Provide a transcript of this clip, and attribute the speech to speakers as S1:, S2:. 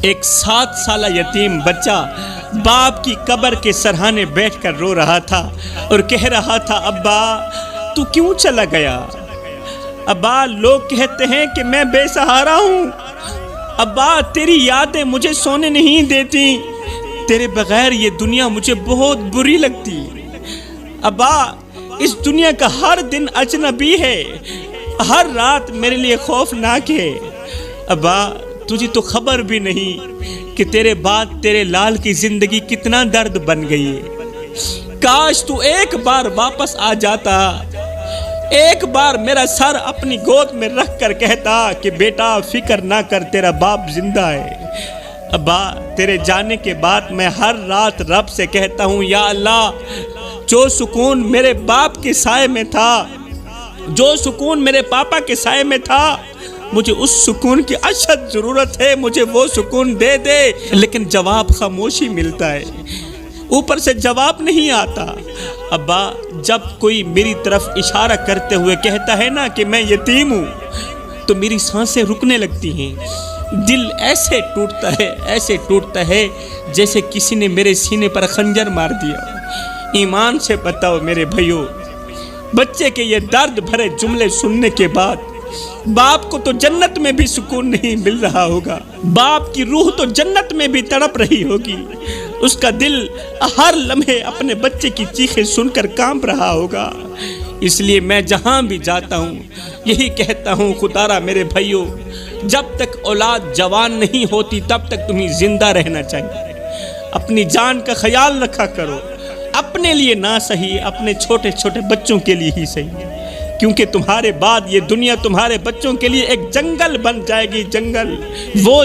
S1: ایک 7 سالہ یتیم بچہ باپ کی قبر کے سرہانے بیٹھ کر رو رہا تھا اور کہہ رہا تھا، ابا تو کیوں چلا گیا؟ ابا لوگ کہتے ہیں کہ میں بے سہارا ہوں، ابا تیری یادیں مجھے سونے نہیں دیتی، تیرے بغیر یہ دنیا مجھے بہت بری لگتی، ابا اس دنیا کا ہر دن اجنبی ہے، ہر رات میرے لیے خوفناک ہے، ابا تجھے تو خبر بھی نہیں کہ تیرے بعد تیرے لال کی زندگی کتنا درد بن گئی ہے، کاش تو ایک بار واپس آ جاتا، ایک بار میرا سر اپنی گود میں رکھ کر کہتا کہ بیٹا فکر نہ کر تیرا باپ زندہ ہے۔ ابا تیرے جانے کے بعد میں ہر رات رب سے کہتا ہوں، یا اللہ جو سکون میرے باپ کے سائے میں تھا، جو سکون میرے پاپا کے سائے میں تھا، مجھے اس سکون کی اشد ضرورت ہے، مجھے وہ سکون دے دے، لیکن جواب خاموشی ملتا ہے، اوپر سے جواب نہیں آتا۔ ابا جب کوئی میری طرف اشارہ کرتے ہوئے کہتا ہے نا کہ میں یتیم ہوں، تو میری سانسیں رکنے لگتی ہیں، دل ایسے ٹوٹتا ہے جیسے کسی نے میرے سینے پر خنجر مار دیا۔ ایمان سے بتاؤ میرے بھائیو، بچے کے یہ درد بھرے جملے سننے کے بعد باپ کو تو جنت میں بھی سکون نہیں مل رہا ہوگا، باپ کی روح تو جنت میں بھی تڑپ رہی ہوگی، اس کا دل ہر لمحے اپنے بچے کی چیخیں سن کر کانپ رہا ہوگا۔ اس لیے میں جہاں بھی جاتا ہوں یہی کہتا ہوں، خدارا میرے بھائیو، جب تک اولاد جوان نہیں ہوتی تب تک تمہیں زندہ رہنا چاہیے، اپنی جان کا خیال رکھا کرو، اپنے لیے نہ صحیح اپنے چھوٹے چھوٹے بچوں کے لیے ہی صحیح، کیونکہ تمہارے بعد یہ دنیا تمہارے بچوں کے لیے ایک جنگل بن جائے گی، جنگل وہ